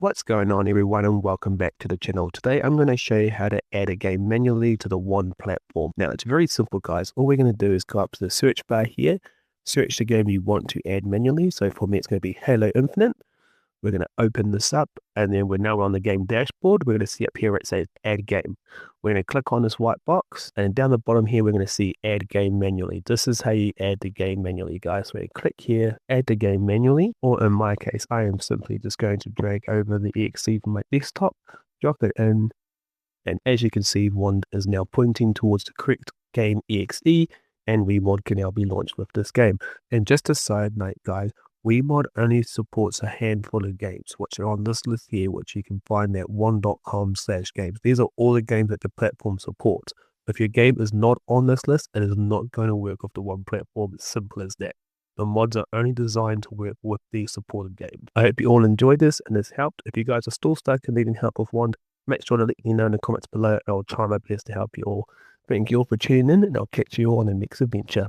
What's going on everyone, and welcome back to the channel. Today I'm going to show you how to add a game manually to the Wand platform. Now it's very simple guys. All we're going to do is go up to the search bar here, search the game you want to add manually. So for me it's going to be Halo Infinite. We're going to open this up, and then we're now on the game dashboard. We're going to see up here it says add game. We're going to click on this white box, and down the bottom here we're going to see add game manually. This is how you add the game manually guys. So we click here, add the game manually, or in my case I am simply just going to drag over the EXE from my desktop, drop it in, and as you can see Wand is now pointing towards the correct game EXE, and WeMod can now be launched with this game. And just a side note guys, WeMod only supports a handful of games, which are on this list here, which you can find at wand.com/games. These are all the games that the platform supports. If your game is not on this list, it is not going to work with the Wand platform. It's simple as that. The mods are only designed to work with these supported games. I hope you all enjoyed this and this helped. If you guys are still stuck and needing help with Wand, make sure to let me know in the comments below, and I'll try my best to help you all. Thank you all for tuning in, and I'll catch you all on the next adventure.